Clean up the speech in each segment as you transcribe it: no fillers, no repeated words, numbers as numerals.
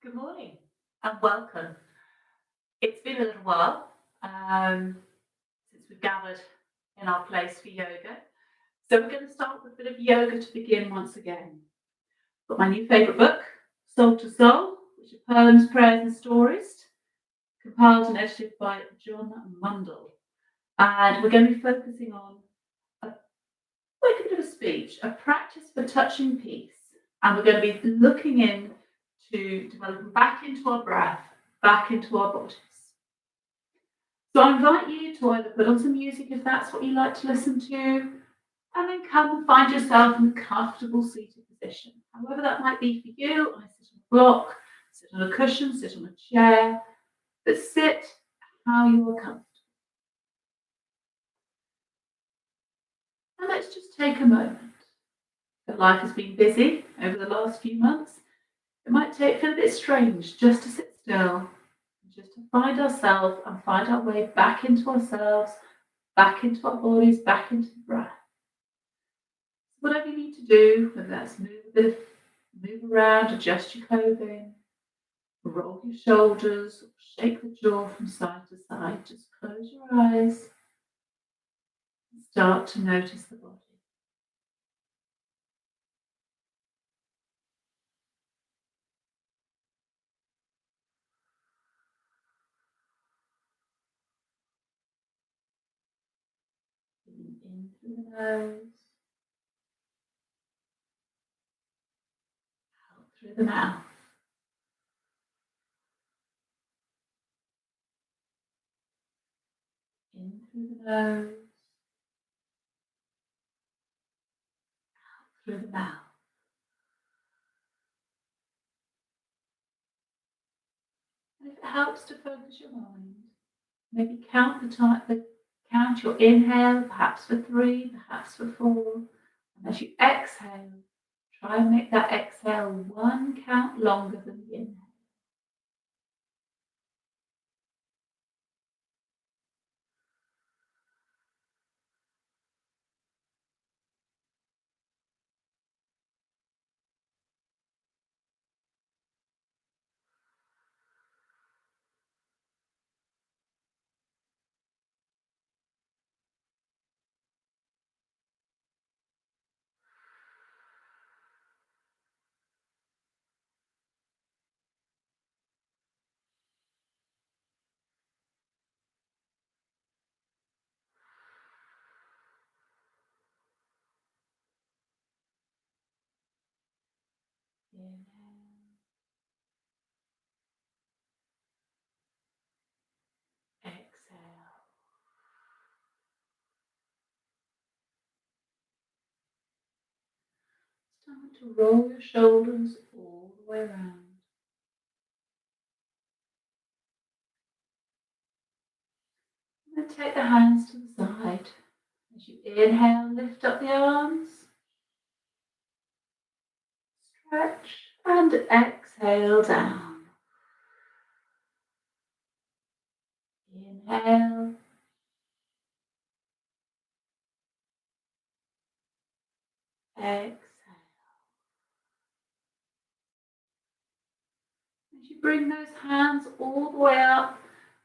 Good morning and welcome. It's been a little while since we've gathered in our place for yoga. So we're going to start with a bit of yoga to begin once again. Got my new favourite book, Soul to Soul, which are poems, prayers and stories, compiled and edited by John Mundell. And we're going to be focusing on like a bit of a speech, a practice for touching peace. And we're going to be looking in to developing back into our breath, back into our bodies. So I invite you to either put on some music if that's what you like to listen to, and then come and find yourself in a comfortable seated position. However that might be for you, I sit on a block, sit on a cushion, sit on a chair, but sit how you are comfortable. And let's just take a moment. If life has been busy over the last few months, it might feel a bit strange just to sit still, just to find ourselves and find our way back into ourselves, back into our bodies, back into the breath. Whatever you need to do, whether that's move around, adjust your clothing, roll your shoulders, shake the jaw from side to side, just close your eyes and start to notice the body. In through the nose, out through the mouth. In through the nose, out through the mouth. And if it helps to focus your mind, maybe count your inhale, perhaps for 3, perhaps for 4. And as you exhale, try and make that exhale 1 count longer than the inhale. Inhale, exhale. Start to roll your shoulders all the way around. And then take the hands to the side. As you inhale, lift up the arms. Stretch and exhale down. Inhale. Exhale. As you bring those hands all the way up,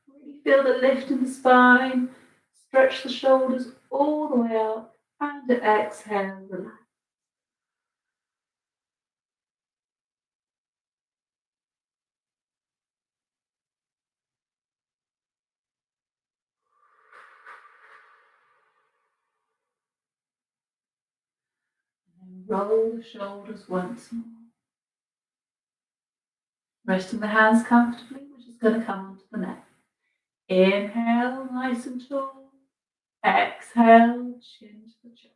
really feel the lift in the spine. Stretch the shoulders all the way up and exhale, relax. And roll the shoulders once more. Resting the hands comfortably, we're just going to come onto the neck. Inhale, nice and tall. Exhale, chin to the chest.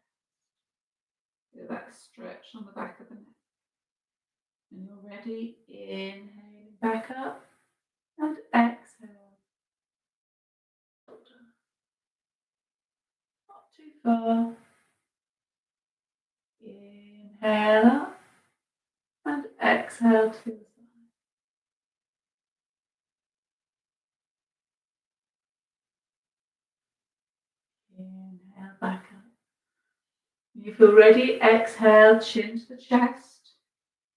Feel that stretch on the back of the neck. When you're ready, inhale back up and exhale. Shoulder. Not too far. Inhale up and exhale to the side. Inhale back up. When you feel ready, exhale, chin to the chest.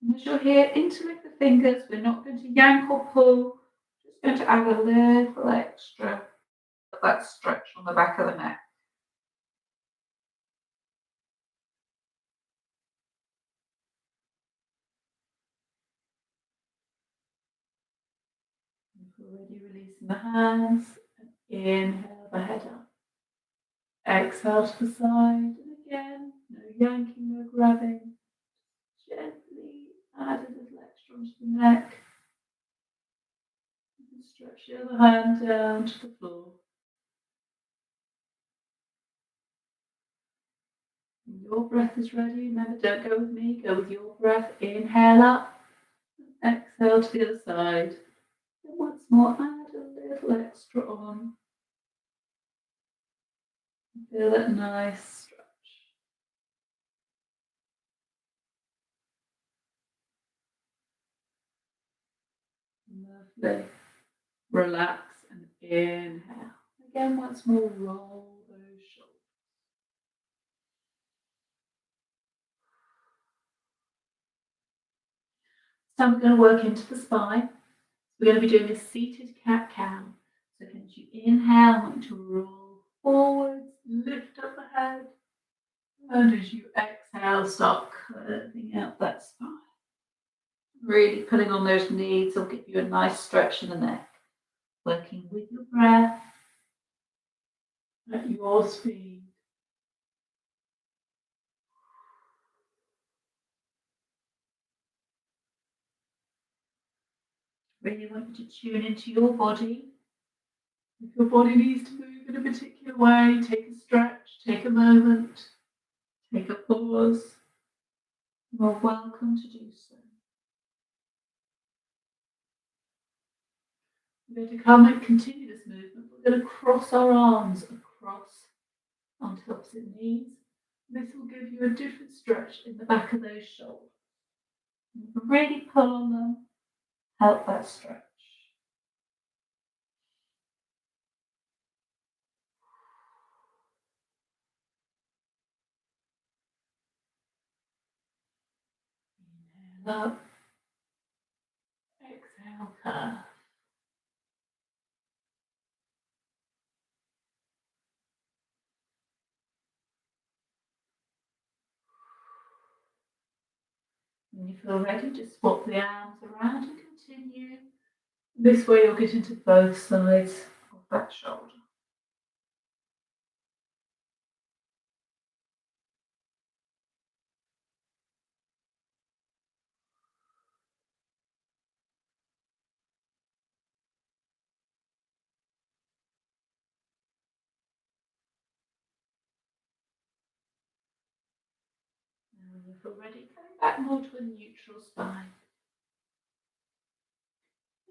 And as you're here, interlink the fingers. We're not going to yank or pull. Just going to add a little extra of that stretch on the back of the neck. Already releasing the hands. Inhale the head up. Exhale to the side. And again, no yanking, no grabbing. Gently add a little extra onto the neck. And stretch the other hand down to the floor. When your breath is ready, remember, don't go with me, go with your breath. Inhale up. Exhale to the other side. And once more, add a little extra on. Feel that nice stretch. Lovely. Relax and inhale. Again, once more, roll those shoulders. So we're going to work into the spine. We're going to be doing a seated cat-cow. So as you inhale, I want you to roll forwards, lift up the head, and as you exhale, start curving out that spine. Really putting on those knees will give you a nice stretch in the neck. Working with your breath at your speed. Really want you to tune into your body. If your body needs to move in a particular way, take a stretch, take a moment, take a pause. You are welcome to do so. We're going to come and continue this movement. We're going to cross our arms across onto the opposite knees. This will give you a different stretch in the back of those shoulders. You can really pull on them, help that stretch. Inhale up, exhale, curve. When you feel ready, just swap the arms around and continue. This way you'll get into both sides of that shoulder. And when you feel ready, come back more to a neutral spine.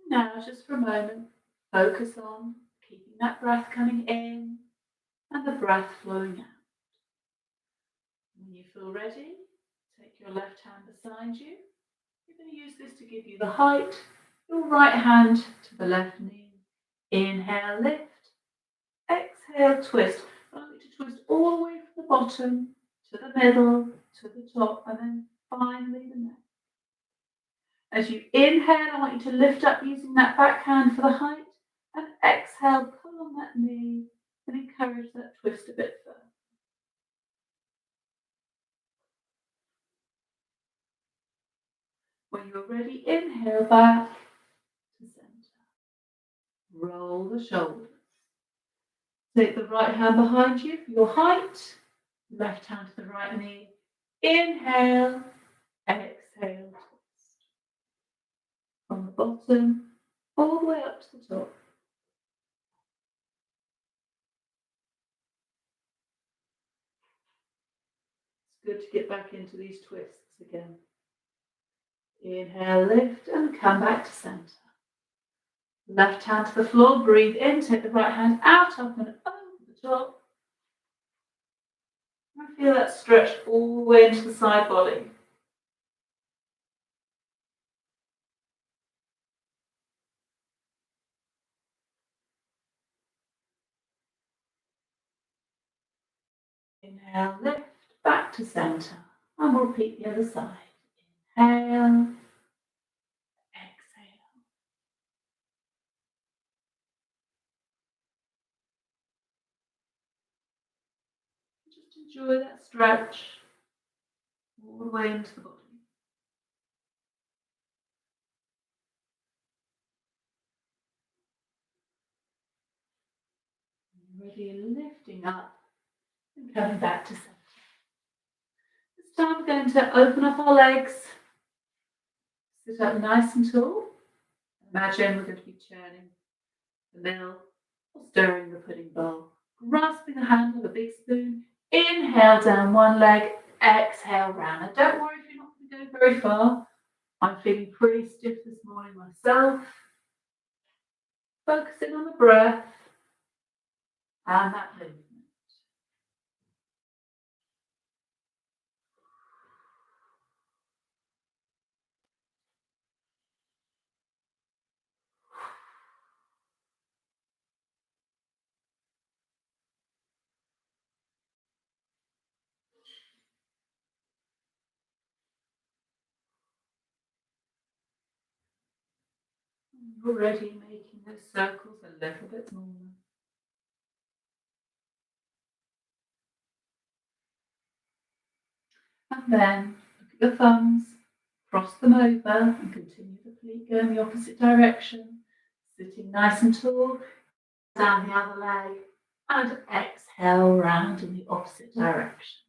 Now, just for a moment, focus on keeping that breath coming in and the breath flowing out. When you feel ready, take your left hand beside you. You're going to use this to give you the height. Your right hand to the left knee. Inhale, lift. Exhale, twist. I want you to twist all the way from the bottom to the middle, to the top, and then finally the neck. As you inhale, I want you to lift up using that back hand for the height, and exhale, pull on that knee and encourage that twist a bit further. When you're ready, inhale back to center. Roll the shoulders. Take the right hand behind you for your height, left hand to the right knee. Inhale, exhale, twist. From the bottom, all the way up to the top. It's good to get back into these twists again. Inhale, lift, and come back to center. Left hand to the floor, breathe in, take the right hand out, up and over the top. And feel that stretch all the way into the side body. Inhale, lift, back to center. And we'll repeat the other side. Inhale, enjoy that stretch all the way into the body. Ready, lifting up and coming back to center. This time we're going to open up our legs, sit up nice and tall. Imagine we're going to be churning the mill or stirring the pudding bowl. Grasping the handle of a big spoon, inhale down one leg, exhale round. And don't worry if you're not going to go very far. I'm feeling pretty stiff this morning myself. Focusing on the breath and that movement. Already making those circles a little bit smaller. And then look at your thumbs, cross them over and continue the fleet go in the opposite direction. Sitting nice and tall, down the other leg and exhale round in the opposite direction.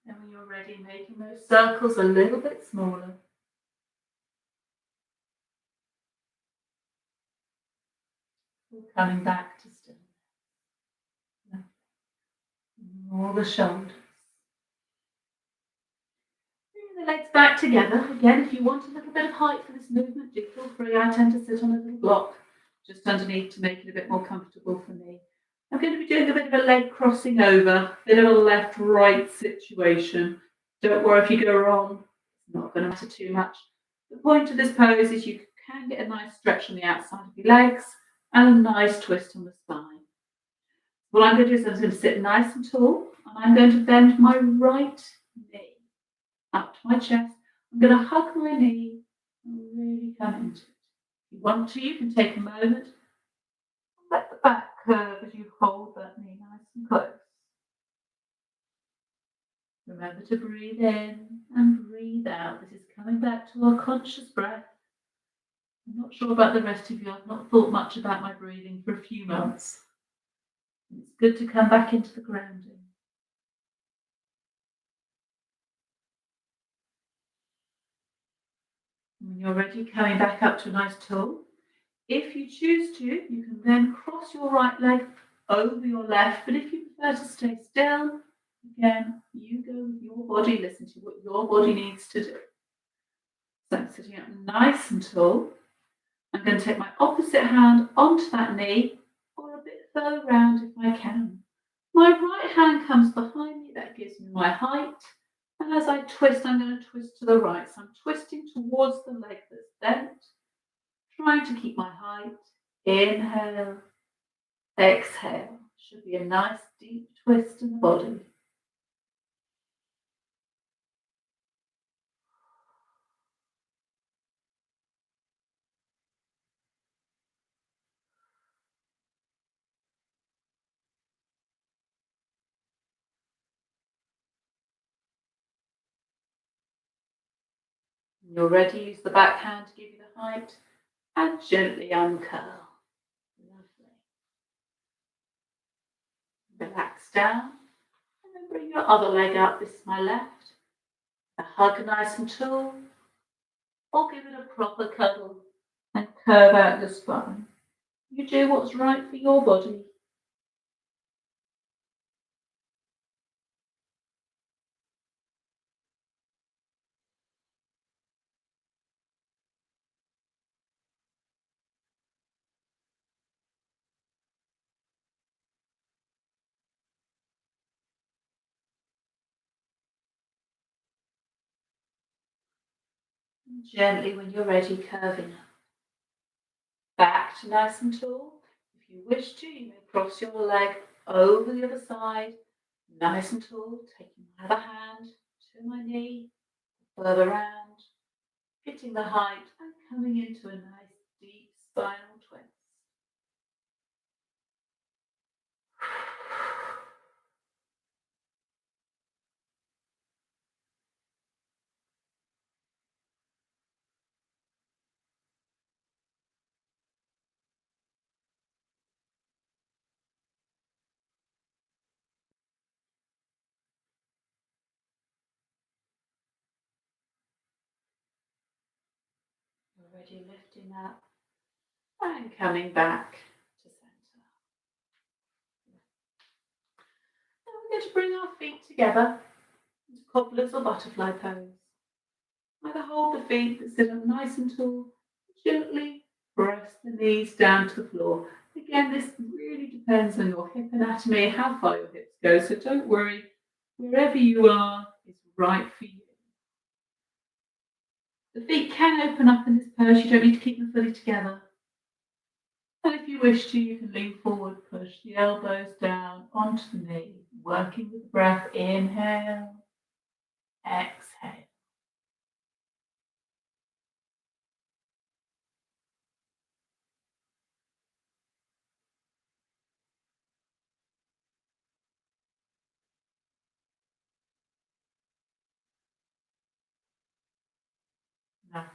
And when you're ready, making those circles a little bit smaller. Coming back to stillness. All the shoulders. Bring the legs back together. Again, if you want a little bit of height for this movement, do feel free. I tend to sit on a little block just underneath to make it a bit more comfortable for me. I'm going to be doing a bit of a leg crossing over, a bit of a left-right situation. Don't worry if you go wrong, it's not going to matter too much. The point of this pose is you can get a nice stretch on the outside of your legs and a nice twist on the spine. What I'm going to do is I'm going to sit nice and tall, and I'm going to bend my right knee up to my chest. I'm going to hug my knee and really come into it. If you want to, you can take a moment and let the back curve as you hold that knee nice and close. Remember to breathe in and breathe out. This is coming back to our conscious breath. I'm not sure about the rest of you. I've not thought much about my breathing for a few months. It's good to come back into the grounding. When you're ready, coming back up to a nice tall. If you choose to, you can then cross your right leg over your left, but if you prefer to stay still, again, you go with your body, listen to what your body needs to do. So I'm sitting up nice and tall. I'm going to take my opposite hand onto that knee or a bit further round if I can. My right hand comes behind me, that gives me my height. And as I twist, I'm going to twist to the right. So I'm twisting towards the leg that's bent, trying to keep my height. Inhale, exhale. Should be a nice deep twist in the body. When you're ready, use the back hand to give you the height and gently uncurl. Lovely. Relax down and then bring your other leg up. This is my left. A hug nice and tall, or give it a proper cuddle and curve out the spine. You do what's right for your body. Gently, when you're ready, curving up. Back to nice and tall. If you wish to, you may cross your leg over the other side, nice and tall, taking my other hand to my knee, further round, getting the height and coming into a nice deep spinal twist. Already lifting up and coming back to center. Now we're going to bring our feet together into cobblers or butterfly pose. Either hold the feet that sit up nice and tall, gently press the knees down to the floor. Again, this really depends on your hip anatomy, how far your hips go, so don't worry, wherever you are is right for you. The feet can open up in this pose, you don't need to keep them fully together. And if you wish to, you can lean forward, push the elbows down onto the knee, working with the breath. Inhale, exhale. Lovely.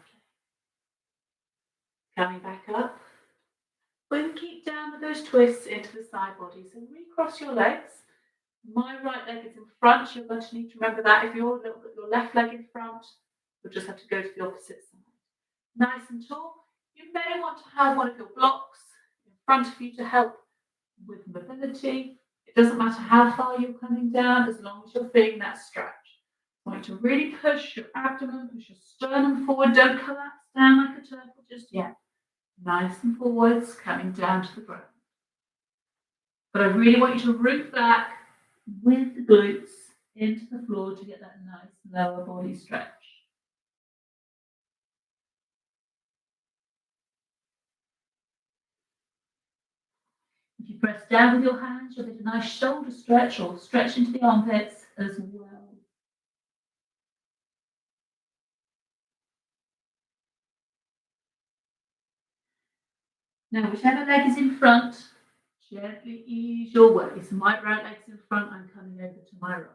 Coming back up. We're going to keep down with those twists into the side body. So recross your legs. My right leg is in front. You're going to need to remember that. If you're your left leg in front, you'll just have to go to the opposite side. Nice and tall. You may want to have one of your blocks in front of you to help with mobility. It doesn't matter how far you're coming down, as long as you're feeling that stretch. I want you to really push your abdomen, push your sternum forward. Don't collapse down like a turtle just yet. Nice and forwards, coming down to the ground. But I really want you to root back with the glutes into the floor to get that nice lower body stretch. If you press down with your hands, you'll get a nice shoulder stretch or stretch into the armpits as well. Now, whichever leg is in front, gently ease your way. So my right leg's in front, I'm coming over to my right.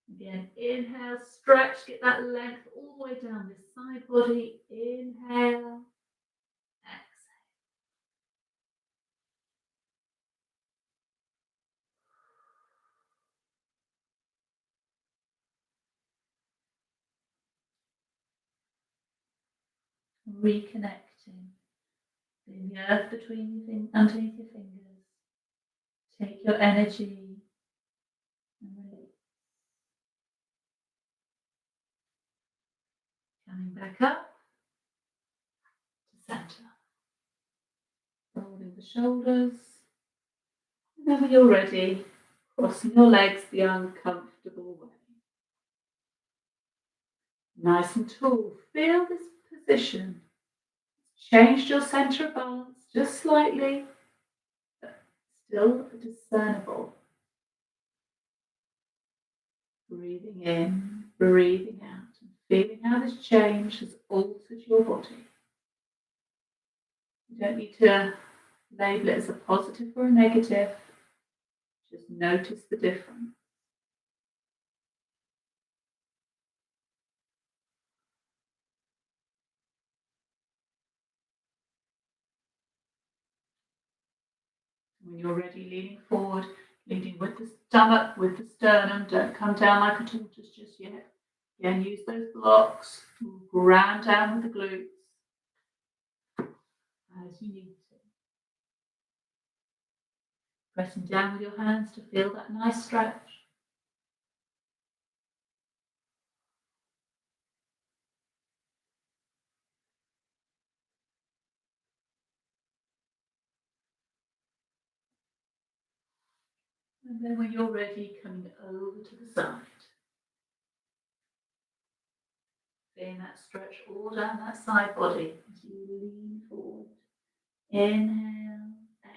Again, inhale, stretch, get that length all the way down this side body. Inhale, exhale. Reconnecting. Feeling the earth underneath your fingers. Take your energy and release. Coming back up to center. Rolling the shoulders. And then when you're ready, crossing your legs the uncomfortable way. Nice and tall. Feel this position. Changed your center of balance just slightly, but still discernible. Breathing in, breathing out, and feeling how this change has altered your body. You don't need to label it as a positive or a negative. Just notice the difference. When you're ready, leaning forward, leading with the stomach, with the sternum. Don't come down like a tortoise just yet. Again, use those blocks. Ground down with the glutes as you need to. Pressing down with your hands to feel that nice stretch. And then when you're ready, coming over to the side. Feeling that stretch all down that side body as you lean forward. Inhale, exhale.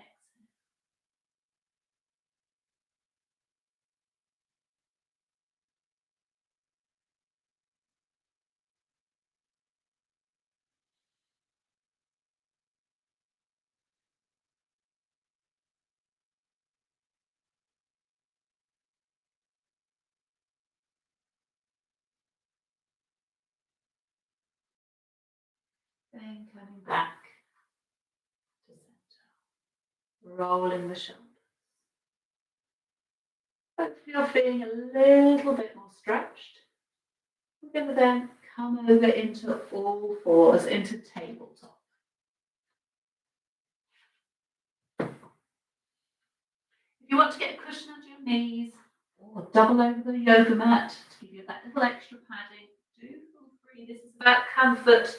Then coming back to center. Rolling the shoulders. But if you're feeling a little bit more stretched, we're going to then come over into all fours, into tabletop. If you want to get a cushion under your knees or double over the yoga mat to give you that little extra padding, do feel free. This is about comfort.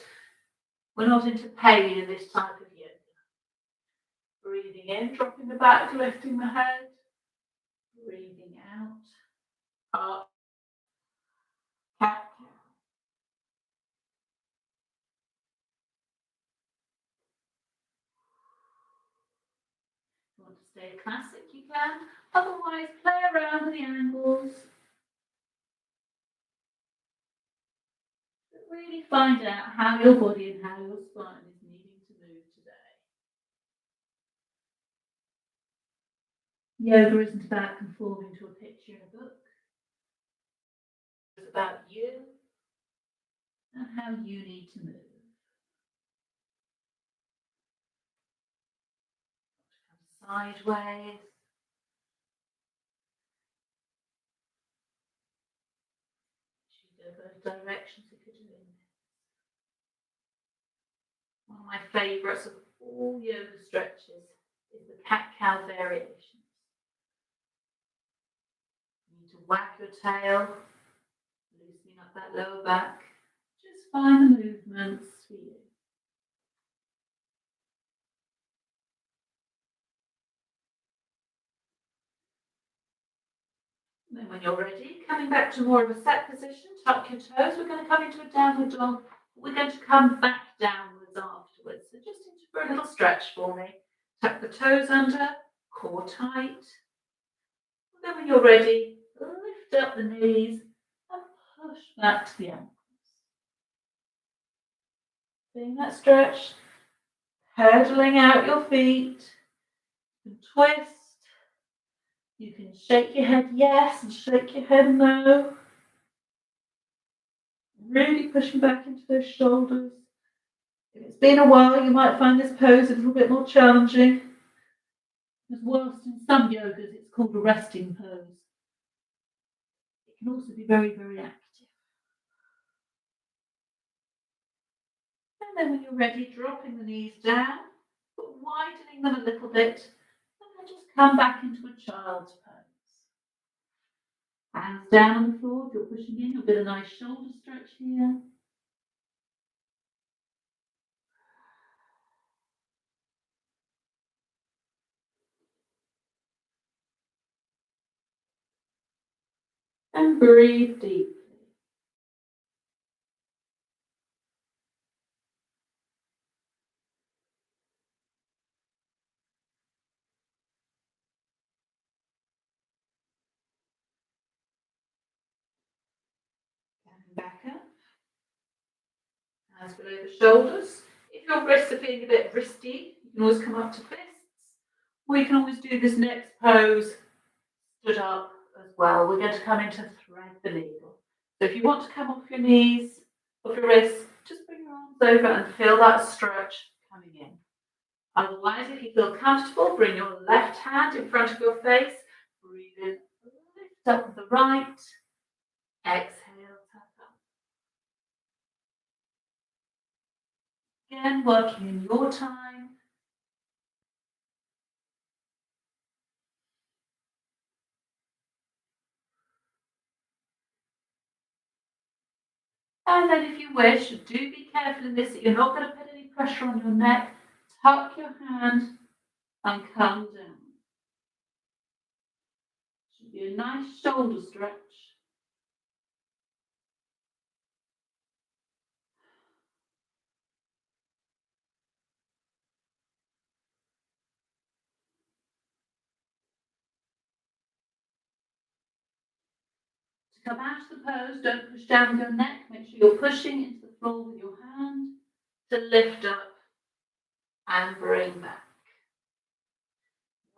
We're not into pain in this type of yoga. Breathing in, dropping the back, lifting the head. Breathing out, up, cat cow. If you want to stay classic, you can. Otherwise, play around with the angles. But really find out how your body and how your spine is needing to move today. Yoga isn't about conforming to a picture in a book. It's about you and how you need to move. Sideways. You go both directions if you're doing this. One of my favourites of all yoga stretches is the cat-cow variations. You need to whack your tail, loosening up that lower back. Just find the movements for you. And then when you're ready, coming back to more of a set position, tuck your toes. We're going to come into a downward dog. We're going to come back downwards afterwards. So just into for a little stretch for me. Tuck the toes under, core tight. And then when you're ready, lift up the knees and push back to the ankles. Feeling that stretch, pedaling out your feet, you can twist, you can shake your head yes and shake your head no. Really pushing back into those shoulders. If it's been a while, you might find this pose a little bit more challenging. Because whilst in some yogas it's called a resting pose, it can also be very, very active. And then when you're ready, dropping the knees down, but widening them a little bit, and then just come back into a child's pose. Hands down on the floor. If you're pushing in, you'll get a nice shoulder stretch here. And breathe deeply. Coming back up. Hands below the shoulders. If your wrists are feeling a bit wristy, you can always come up to fists. Or you can always do this next pose stood up as well. We're going to come into thread the needle. So if you want to come off your knees, off your wrists, just bring your arms over and feel that stretch coming in. Otherwise, if you feel comfortable, bring your left hand in front of your face. Breathe in, lift up with the right. Exhale, tuck up. Again, working in your time. And then if you wish, do be careful in this that you're not going to put any pressure on your neck. Tuck your hand and come down. Should be a nice shoulder stretch. come out of the pose, don't push down with your neck. Make sure you're pushing into the floor with your hand to lift up and bring back.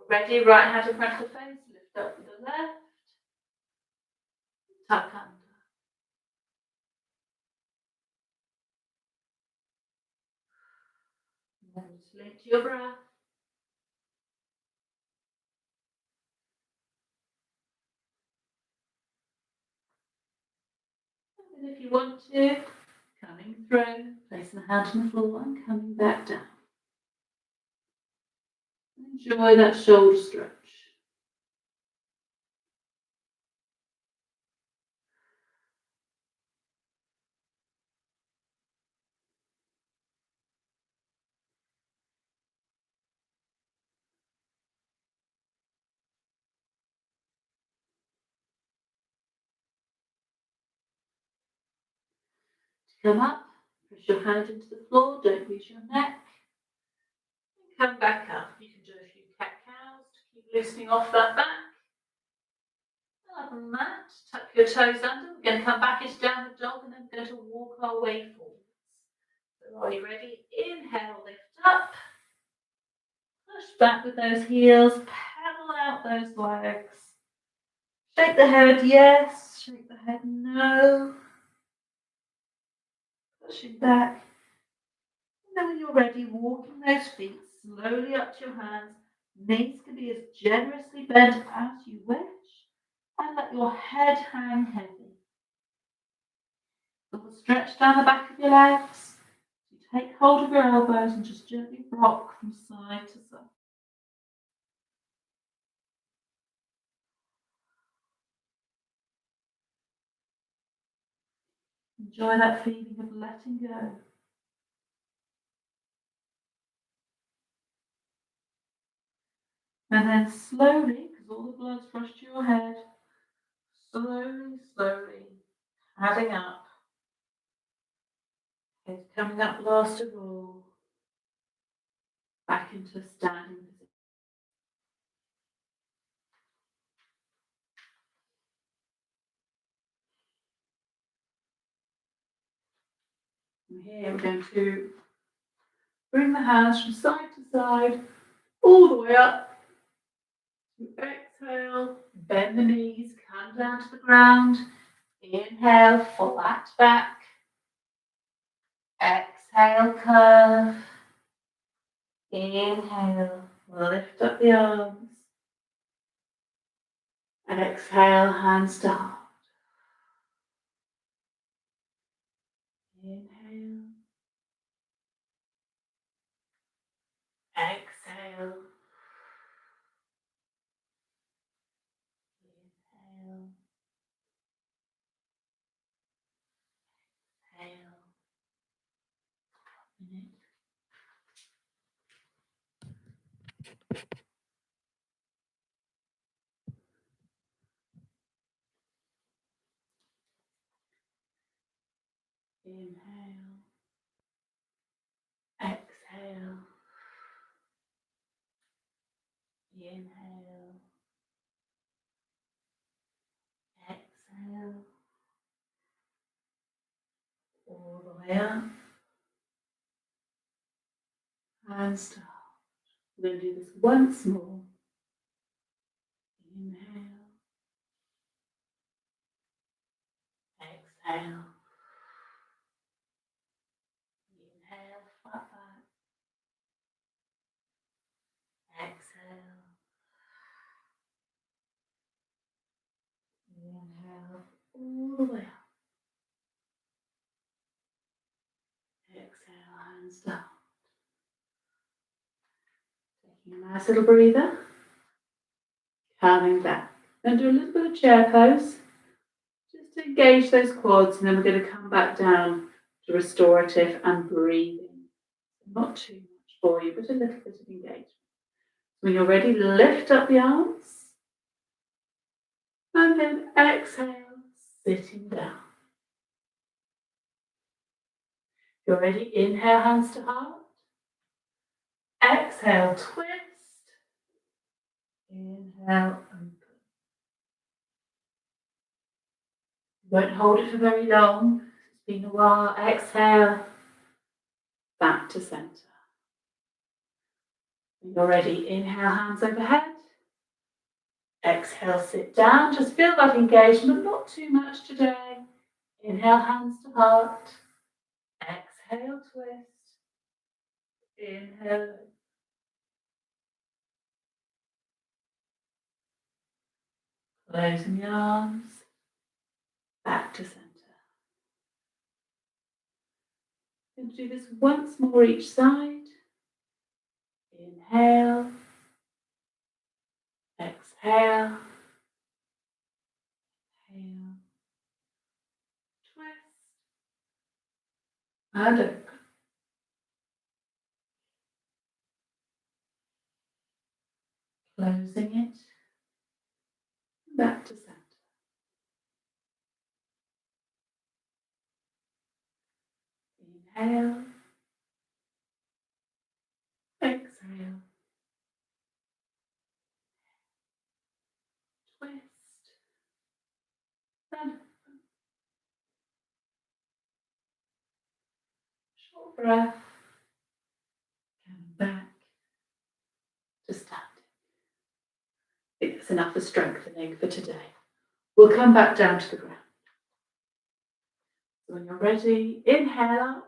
Ready, right hand in front of the face, lift up with the left, tuck under. And then just link to your breath. And if you want to, coming through, placing the hand on the floor and coming back down. Enjoy that shoulder stretch. Come up, push your hand into the floor, don't use your neck. Come back up. You can do a few cat cows to keep loosening off that back. Other than that, tuck your toes under. We're going to come back into downward dog and then we're going to walk our way forwards. So are you ready? Inhale, lift up. Push back with those heels, pedal out those legs. Shake the head, yes. Shake the head, no. Pushing back. And then when you're ready, walking those feet slowly up to your hands. Knees can be as generously bent as you wish. And let your head hang heavy. Little stretch down the back of your legs. You take hold of your elbows and just gently rock from side to side. Enjoy that feeling of letting go. And then slowly, because all the blood's rushed to your head, slowly, padding up. Head coming up last of all. Back into a standing position. From here, we're going to bring the hands from side to side, all the way up. Exhale, bend the knees, come down to the ground. Inhale, flat back. Exhale, curve. Inhale, lift up the arms. And exhale, hands to heart. Inhale. Exhale. Inhale. Exhale. Inhale. Exhale. Inhale. Exhale. All the way up. Hands to heart. We're going to do this once more. Inhale. Exhale. Inhale, flat back. Exhale. Inhale, all the way up. Exhale, hands down. Taking a nice little breather. Coming back. Then do a little bit of chair pose. Just to engage those quads, and then we're going to come back down to restorative and breathing. Not too much for you, but a little bit of engagement. When you're ready, lift up the arms. And then exhale, sitting down. If you're ready, inhale, hands to heart. Exhale, twist. Inhale, open. Won't hold it for very long. It's been a while. Exhale, back to center. When you're ready, inhale, hands overhead. Exhale, sit down. Just feel that engagement, not too much today. Inhale, hands to heart. Exhale, twist. Inhale. Closing the arms. Back to center. Going to do this once more each side. Inhale. Exhale. Inhale. Twist. And open. Closing it. Back to center. Inhale. Exhale. Twist. And short breath. Coming back to standing. I think that's enough for strengthening for today. We'll come back down to the ground. So when you're ready, inhale up.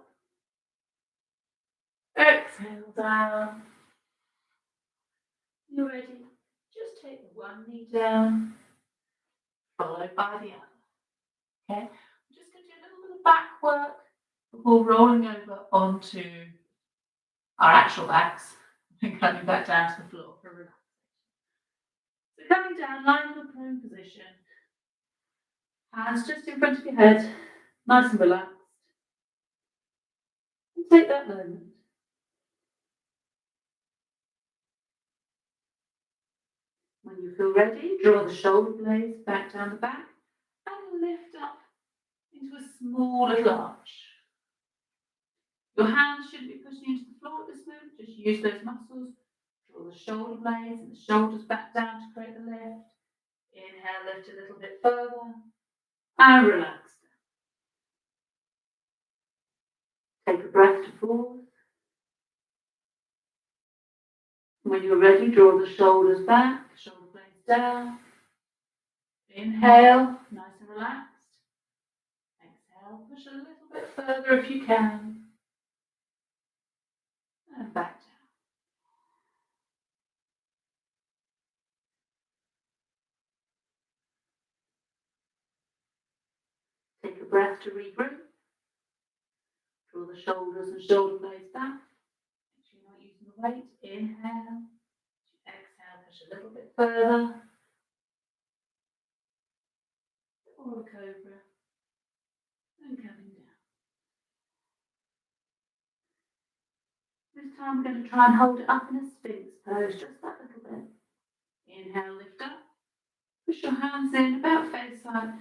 Exhale down. You're ready. Just take the one knee down, followed by the other. Okay? I'm just going to do a little bit of back work before rolling over onto our actual backs and coming back down to the floor for relaxation. So coming down, lying in a prone position, hands just in front of your head, nice and relaxed. And take that moment. When you feel ready, draw the shoulder blades back down the back and lift up into a small little arch. Your hands shouldn't be pushing into the floor at this moment, just use those muscles. Draw the shoulder blades and the shoulders back down to create the lift. Inhale, lift a little bit further and relax. Take a breath to pause. When you're ready, draw the shoulders back, shoulder blades down. Inhale, nice and relaxed. Exhale, push a little bit further if you can. And back down. Take a breath to regroup. Draw the shoulders and shoulder blades back. Make sure you're not using the weight. Inhale. Exhale, push a little bit further. Or a cobra. And coming down. This time we're going to try and hold it up in a Sphinx pose, just that little bit. Inhale, lift up. Push your hands in about face height.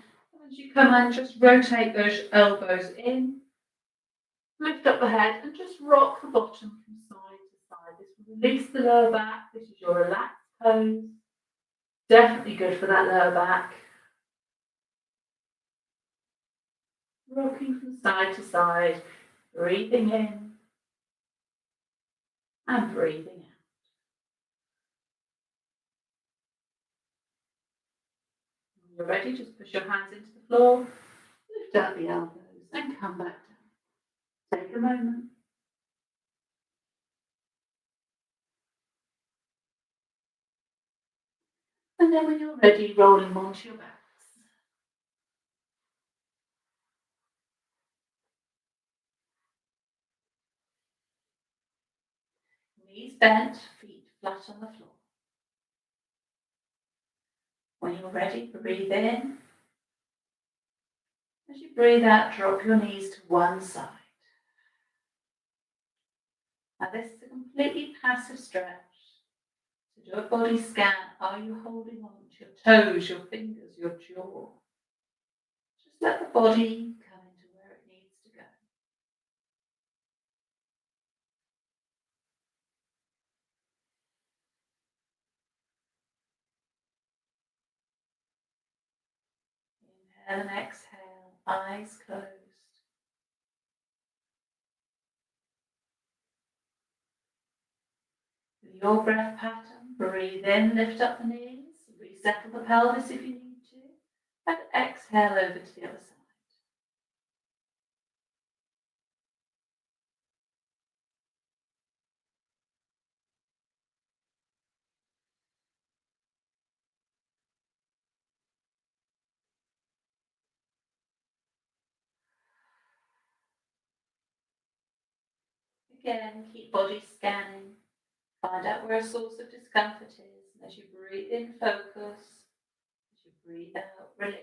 As you come in, just rotate those elbows in. Lift up the head and just rock the bottom from side to side. This will release the lower back. This is your relaxed pose. Definitely good for that lower back. Rocking from side to side, breathing in and breathing out. When you're ready, just push your hands into the floor, lift up the elbows and come back down. Take a moment. And then when you're ready, rolling onto your backs. Knees bent, feet flat on the floor. When you're ready, breathe in. As you breathe out, drop your knees to one side. Now this is a completely passive stretch. So do a body scan. Are you holding on to your toes, your fingers, your jaw? Just let the body come into where it needs to go. Inhale and exhale. eyes closed. With your breath pattern, breathe in, lift up the knees, resettle the pelvis if you need to, and exhale over to the other side. Again, keep body scanning. Find out where a source of discomfort is. And as you breathe in, focus. As you breathe out, release.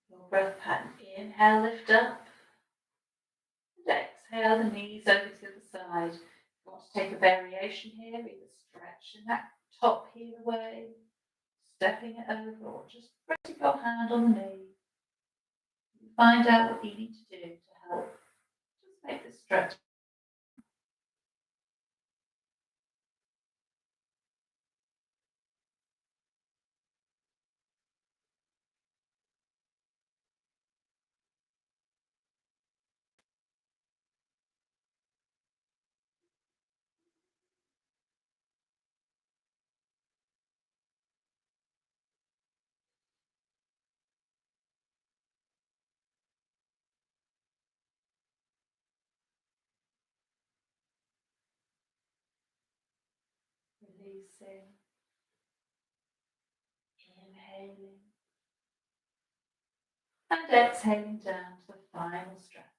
Your breath pattern. Inhale, lift up. And exhale, the knees over to the side. If you want to take a variation here, either stretching that top heel away, stepping it over, or just pressing your hand on the knee. Find out what you need to do to help. Just make this stretch. Releasing. Inhaling. And exhaling down to the final stretch.